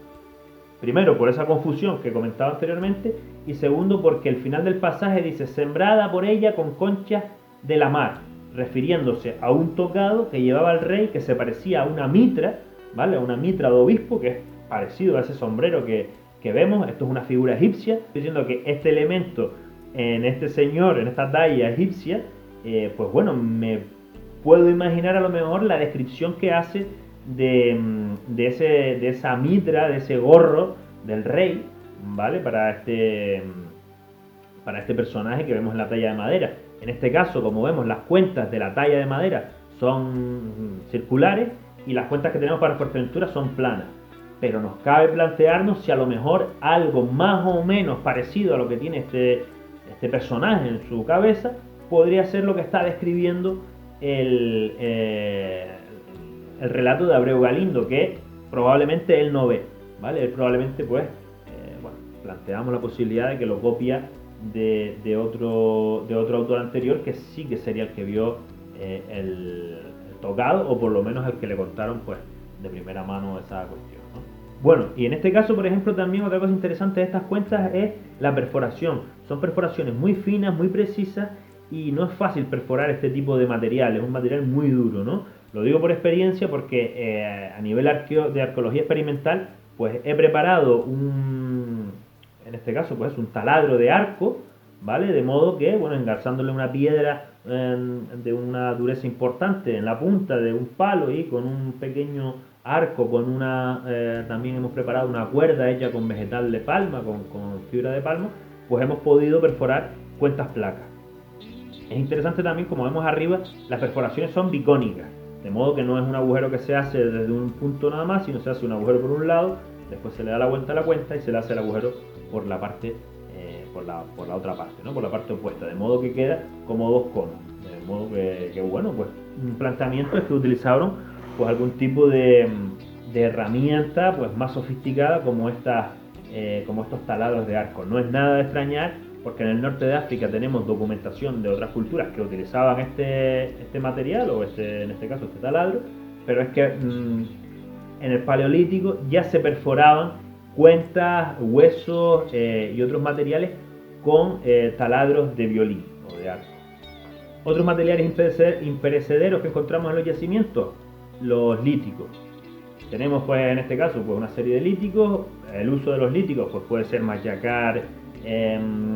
Primero, por esa confusión que comentaba anteriormente, y segundo, porque el final del pasaje dice sembrada por ella con conchas de la mar, refiriéndose a un tocado que llevaba el rey que se parecía a una mitra, ¿vale? A una mitra de obispo, que es parecido a ese sombrero que vemos. Esto es una figura egipcia, diciendo que este elemento en este señor, en esta talla egipcia, pues bueno, me puedo imaginar a lo mejor la descripción que hace de esa mitra, de ese gorro del rey, ¿vale? Para este personaje que vemos en la talla de madera. En este caso, como vemos, las cuentas de la talla de madera son circulares y las cuentas que tenemos para Fuerteventura son planas. Pero nos cabe plantearnos si a lo mejor algo más o menos parecido a lo que tiene este personaje en su cabeza podría ser lo que está describiendo el relato de Abreu Galindo, que probablemente él no ve, ¿vale? Él probablemente pues, bueno, planteamos la posibilidad de que lo copia de otro autor anterior que sí que sería el que vio el tocado, o por lo menos el que le contaron pues de primera mano esa cuestión, ¿no? Bueno, y en este caso, por ejemplo, también otra cosa interesante de estas cuentas es la perforación. Son perforaciones muy finas, muy precisas, y no es fácil perforar este tipo de material, es un material muy duro, ¿no? Lo digo por experiencia porque a nivel de arqueología experimental, pues he preparado en este caso, pues un taladro de arco, ¿vale? De modo que, bueno, engarzándole una piedra de una dureza importante en la punta de un palo y con un pequeño arco, con también hemos preparado una cuerda hecha con vegetal de palma, con fibra de palma, pues hemos podido perforar cuentas placas. Es interesante también, como vemos arriba, las perforaciones son bicónicas, de modo que no es un agujero que se hace desde un punto nada más, sino se hace un agujero por un lado, después se le da la vuelta a la cuenta y se le hace el agujero por la parte por la otra parte, ¿no? Por la parte opuesta, de modo que queda como dos conos. De modo que bueno, pues un planteamiento es que utilizaron pues algún tipo de herramienta pues más sofisticada como estos taladros de arco. No es nada de extrañar, porque en el norte de África tenemos documentación de otras culturas que utilizaban este material, o en este caso este taladro, pero es que en el Paleolítico ya se perforaban cuentas, huesos y otros materiales con taladros de violín o de arco. Otros materiales imperecederos que encontramos en los yacimientos, los líticos. Tenemos pues en este caso pues una serie de líticos. El uso de los líticos pues puede ser machacar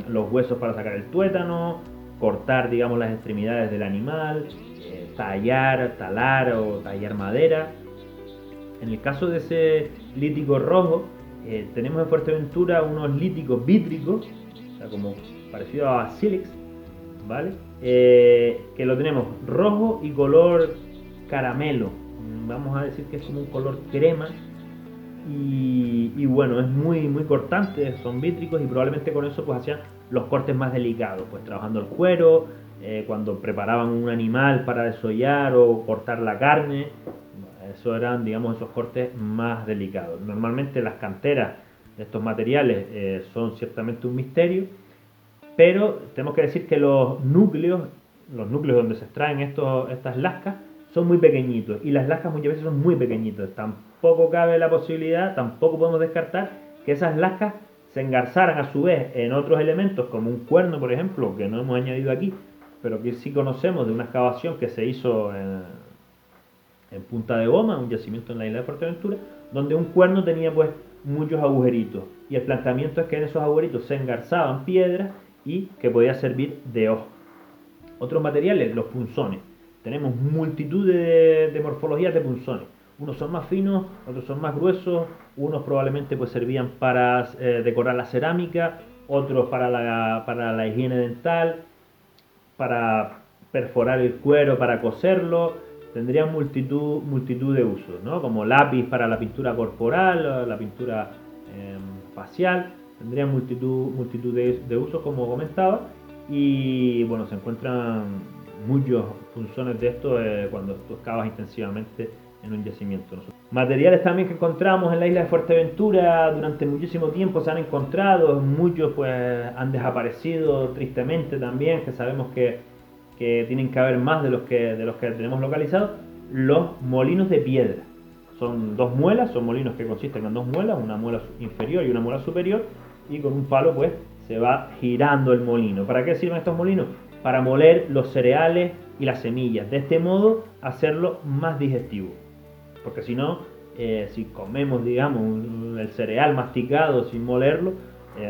los huesos para sacar el tuétano, cortar digamos las extremidades del animal, talar o tallar madera. En el caso de ese lítico rojo, tenemos en Fuerteventura unos líticos vítricos, o sea, como parecido a sílex, ¿vale? Que lo tenemos rojo y color caramelo. Vamos a decir que es como un color crema. Y bueno, es muy cortante, son vítricos y probablemente con eso pues hacían los cortes más delicados, pues trabajando el cuero, cuando preparaban un animal para desollar o cortar la carne. Eso eran, digamos, esos cortes más delicados. Normalmente las canteras de estos materiales son ciertamente un misterio, pero tenemos que decir que los núcleos donde se extraen estas lascas, son muy pequeñitos y las lascas muchas veces son muy pequeñitas. Tampoco cabe la posibilidad, tampoco podemos descartar que esas lascas se engarzaran a su vez en otros elementos como un cuerno, por ejemplo, que no hemos añadido aquí, pero que sí conocemos de una excavación que se hizo en Punta de Goma, un yacimiento en la isla de Fuerteventura, donde un cuerno tenía pues muchos agujeritos, y el planteamiento es que en esos agujeritos se engarzaban piedras y que podía servir de ojo. Otros materiales, los punzones. Tenemos multitud de morfologías de punzones. Unos son más finos, otros son más gruesos, unos probablemente pues servían para decorar la cerámica, otros para la higiene dental, para perforar el cuero, para coserlo. Tendrían multitud de usos, ¿no? Como lápiz para la pintura corporal, la pintura facial. Tendrían multitud de usos, como comentaba. Y bueno, se encuentran muchos punzones de estos cuando tú excavas intensivamente en un yacimiento. Materiales también que encontramos en la isla de Fuerteventura durante muchísimo tiempo se han encontrado, muchos pues han desaparecido tristemente también, que sabemos que tienen que haber más de los que tenemos localizados. Los molinos de piedra. Son dos muelas, son molinos que consisten en dos muelas, una muela inferior y una muela superior, y con un palo pues se va girando el molino. ¿Para qué sirven estos molinos? Para moler los cereales y las semillas. De este modo hacerlo más digestivo. Porque si no, si comemos digamos el cereal masticado sin molerlo,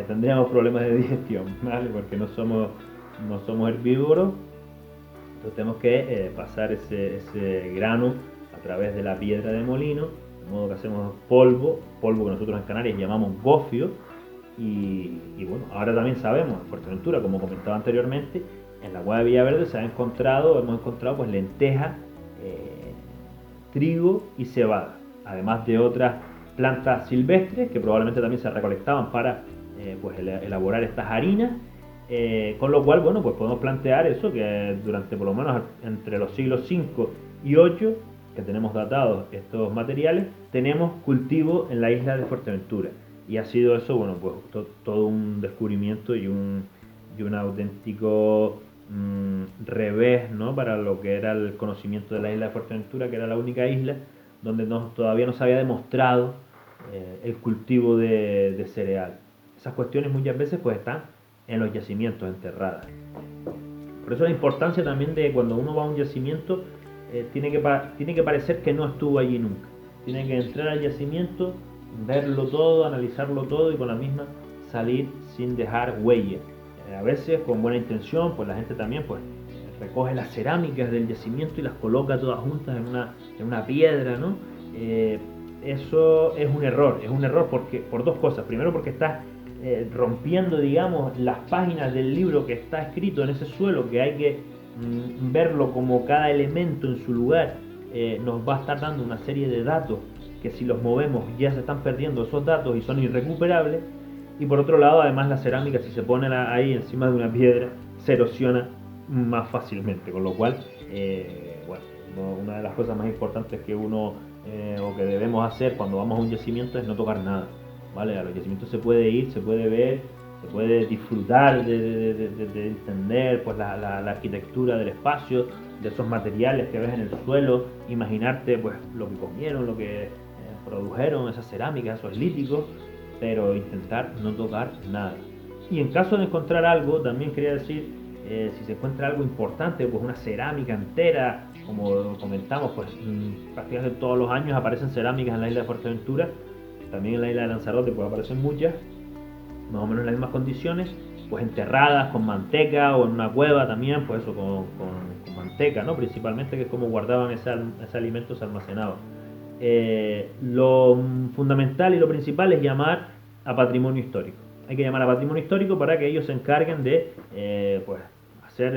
tendríamos problemas de digestión, ¿vale? Porque no somos herbívoros. Entonces tenemos que pasar ese grano a través de la piedra de molino, de modo que hacemos polvo que nosotros en Canarias llamamos gofio. Y bueno, ahora también sabemos, en Fuerteventura, como comentaba anteriormente, en la Cueva de Villaverde hemos encontrado pues lenteja, trigo y cebada, además de otras plantas silvestres que probablemente también se recolectaban para pues elaborar estas harinas. Con lo cual, bueno, pues podemos plantear eso, que durante por lo menos entre los siglos 5 y 8, que tenemos datados estos materiales, tenemos cultivo en la isla de Fuerteventura. Y ha sido eso, bueno, pues todo un descubrimiento y un auténtico revés, ¿no? Para lo que era el conocimiento de la isla de Fuerteventura, que era la única isla donde todavía no se había demostrado el cultivo de cereal. Esas cuestiones muchas veces pues están en los yacimientos enterradas. Por eso la importancia también de cuando uno va a un yacimiento, tiene que parecer que no estuvo allí nunca. Tiene que entrar al yacimiento, verlo todo, analizarlo todo y con la misma salir sin dejar huella. A veces con buena intención, pues la gente también pues recoge las cerámicas del yacimiento y las coloca todas juntas en una piedra, ¿no? Eso es un error porque, por dos cosas. Primero porque estás rompiendo, digamos, las páginas del libro que está escrito en ese suelo, que hay que verlo como cada elemento en su lugar. Nos va a estar dando una serie de datos que si los movemos ya se están perdiendo esos datos y son irrecuperables. Y por otro lado, además la cerámica, si se pone ahí encima de una piedra, se erosiona más fácilmente, con lo cual, bueno, una de las cosas más importantes que uno o que debemos hacer cuando vamos a un yacimiento es no tocar nada, ¿vale? A los yacimientos se puede ir, se puede ver, se puede disfrutar de entender pues la arquitectura del espacio, de esos materiales que ves en el suelo, imaginarte pues lo que comieron, lo que produjeron esas cerámicas, esos líticos, pero intentar no tocar nada. Y en caso de encontrar algo, también quería decir, si se encuentra algo importante, pues una cerámica entera, como comentamos, pues prácticamente todos los años aparecen cerámicas en la isla de Fuerteventura, también en la isla de Lanzarote pues aparecen muchas, más o menos en las mismas condiciones, pues enterradas con manteca o en una cueva también, pues eso con manteca, ¿no? Principalmente, que es como guardaban ese alimento, se almacenaba. Lo fundamental y lo principal es llamar a patrimonio histórico. Hay que llamar a patrimonio histórico para que ellos se encarguen de pues hacer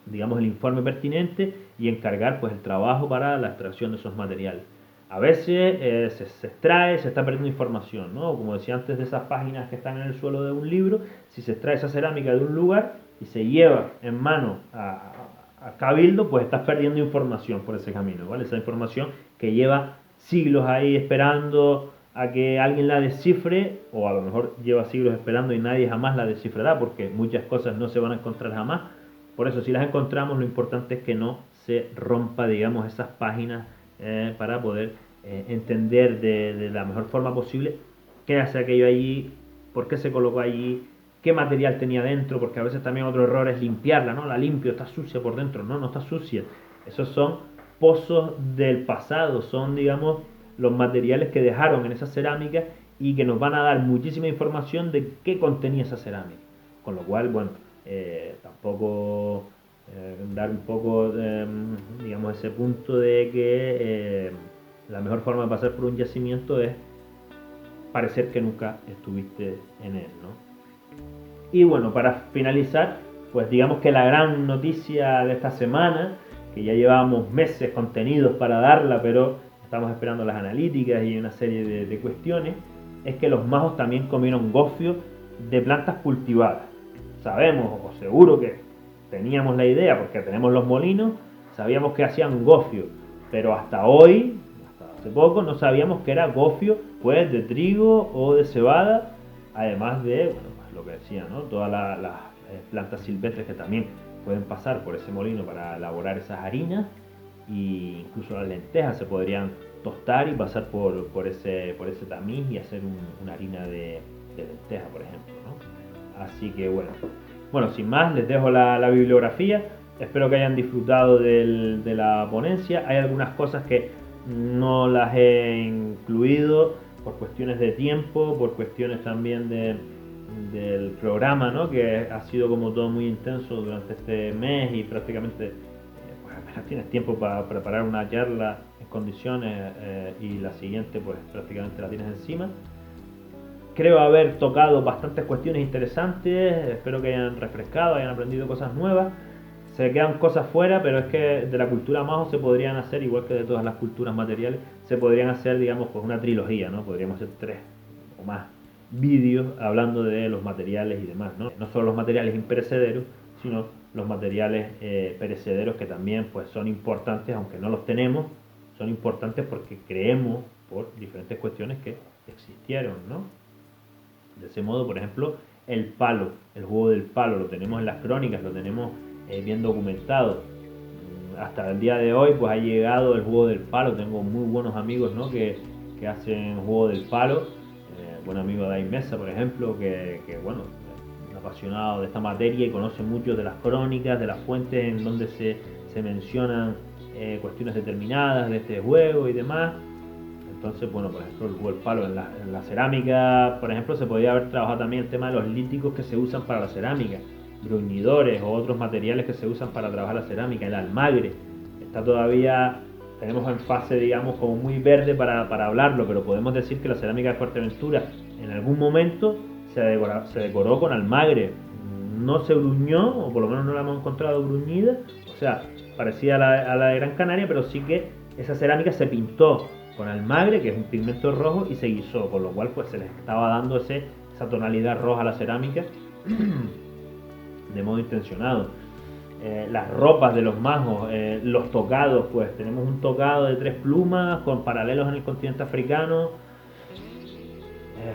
digamos, el informe pertinente y encargar pues el trabajo para la extracción de esos materiales. A veces se extrae, se está perdiendo información, ¿no? Como decía antes, de esas páginas que están en el suelo de un libro, si se extrae esa cerámica de un lugar y se lleva en mano a Cabildo, pues estás perdiendo información por ese camino, ¿vale? Esa información que lleva siglos ahí esperando a que alguien la descifre, o a lo mejor lleva siglos esperando y nadie jamás la descifrará, porque muchas cosas no se van a encontrar jamás. Por eso, si las encontramos, lo importante es que no se rompa, digamos, esas páginas para poder entender de la mejor forma posible qué hace aquello allí, por qué se colocó allí, qué material tenía dentro, porque a veces también otro error es limpiarla, ¿no? La limpio, está sucia por dentro, no está sucia. Esos son pozos del pasado, son, digamos, los materiales que dejaron en esa cerámica y que nos van a dar muchísima información de qué contenía esa cerámica. Con lo cual, bueno, tampoco dar un poco, digamos, ese punto de que la mejor forma de pasar por un yacimiento es parecer que nunca estuviste en él, ¿no? Y bueno, para finalizar, pues digamos que la gran noticia de esta semana, que ya llevábamos meses contenidos para darla, pero estamos esperando las analíticas y una serie de cuestiones, es que los majos también comieron gofio de plantas cultivadas. Sabemos, o seguro que teníamos la idea, porque tenemos los molinos, sabíamos que hacían gofio, pero hasta hoy, hasta hace poco, no sabíamos que era gofio pues de trigo o de cebada, además de, bueno, pues lo que decía, ¿no? Todas las plantas silvestres que también pueden pasar por ese molino para elaborar esas harinas, e incluso las lentejas se podrían tostar y pasar por ese tamiz y hacer una harina de lenteja, por ejemplo, ¿no? Así que bueno, sin más, les dejo la bibliografía. Espero que hayan disfrutado de la ponencia. Hay algunas cosas que no las he incluido por cuestiones de tiempo, por cuestiones también del programa, ¿no? Que ha sido como todo muy intenso durante este mes y prácticamente pues apenas tienes tiempo para preparar una charla en condiciones y la siguiente pues prácticamente la tienes encima. Creo haber tocado bastantes cuestiones interesantes, espero que hayan refrescado, hayan aprendido cosas nuevas. Se quedan cosas fuera, pero es que de la cultura majo se podrían hacer, igual que de todas las culturas materiales, se podrían hacer, digamos, pues una trilogía, ¿no? Podríamos hacer 3 o más vídeos hablando de los materiales y demás, ¿no? No solo los materiales imperecederos, sino los materiales perecederos, que también pues son importantes, aunque no los tenemos, son importantes porque creemos por diferentes cuestiones que existieron, ¿no? De ese modo, por ejemplo, el palo, el juego del palo, lo tenemos en las crónicas, lo tenemos bien documentado. Hasta el día de hoy pues ha llegado el juego del palo. Tengo muy buenos amigos, ¿no? que hacen juego del palo. Buen amigo Dai Mesa, por ejemplo, que bueno, es un apasionado de esta materia y conoce mucho de las crónicas, de las fuentes en donde se mencionan cuestiones determinadas de este juego y demás. Entonces, bueno, por ejemplo, el palo en la cerámica, por ejemplo, se podría haber trabajado también el tema de los líticos que se usan para la cerámica, bruñidores o otros materiales que se usan para trabajar la cerámica, el almagre. Está todavía, tenemos en fase, digamos, como muy verde para hablarlo, pero podemos decir que la cerámica de Fuerteventura en algún momento se decoró con almagre. No se bruñó, o por lo menos no la hemos encontrado bruñida, o sea, parecía a la de Gran Canaria, pero sí que esa cerámica se pintó con almagre, que es un pigmento rojo, y se guisó, con lo cual pues se les estaba dando esa tonalidad roja a la cerámica de modo intencionado. Las ropas de los majos, los tocados, pues tenemos un tocado de 3 plumas con paralelos en el continente africano.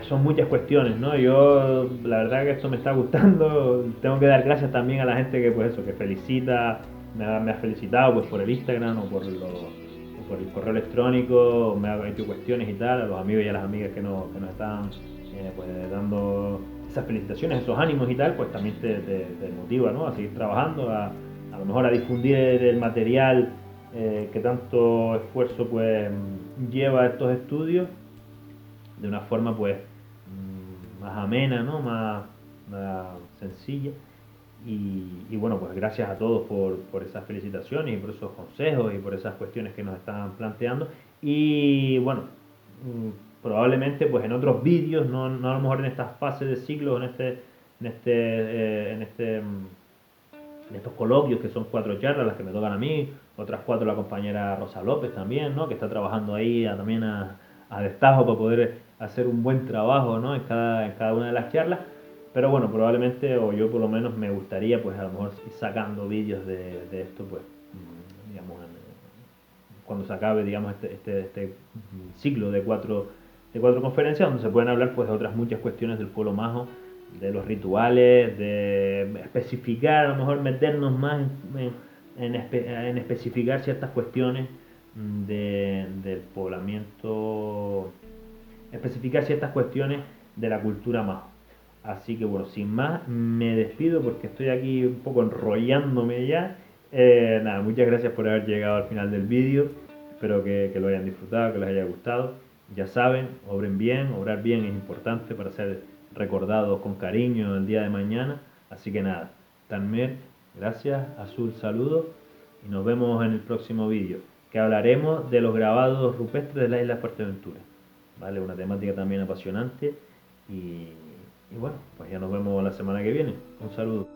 Son muchas cuestiones, ¿no? Yo, la verdad que esto me está gustando. Tengo que dar gracias también a la gente que, pues eso, que felicita, me ha felicitado pues por el Instagram o por el correo electrónico, me ha hecho cuestiones y tal, a los amigos y a las amigas que nos están pues, dando esas felicitaciones, esos ánimos y tal, pues también te motiva, ¿no? A seguir trabajando, a lo mejor a difundir el material que tanto esfuerzo pues lleva estos estudios de una forma pues más amena, ¿no? Más sencilla. Y bueno, pues gracias a todos por esas felicitaciones y por esos consejos y por esas cuestiones que nos están planteando. Y bueno, probablemente pues en otros vídeos, no a lo mejor en estas fases de ciclo, en estos coloquios que son 4 charlas las que me tocan a mí, otras 4 la compañera Rosa López también, ¿no? Que está trabajando ahí también a destajo para poder hacer un buen trabajo, ¿no? En cada una de las charlas. Pero bueno, probablemente, o yo por lo menos me gustaría, pues a lo mejor ir sacando vídeos de esto, pues, digamos, cuando se acabe, digamos, este ciclo de cuatro conferencias, donde se pueden hablar, pues, de otras muchas cuestiones del pueblo majo, de los rituales, de especificar, a lo mejor meternos más en especificar ciertas cuestiones del poblamiento, especificar ciertas cuestiones de la cultura majo. Así que bueno, sin más, me despido porque estoy aquí un poco enrollándome ya. Nada, muchas gracias por haber llegado al final del vídeo. Espero que lo hayan disfrutado, que les haya gustado. Ya saben, obren bien, obrar bien es importante para ser recordados con cariño el día de mañana. Así que nada, Tanmer, gracias, Azul, saludos y nos vemos en el próximo vídeo, que hablaremos de los grabados rupestres de la isla de Fuerteventura. ¿Vale? Una temática también apasionante y bueno, pues ya nos vemos la semana que viene. Un saludo.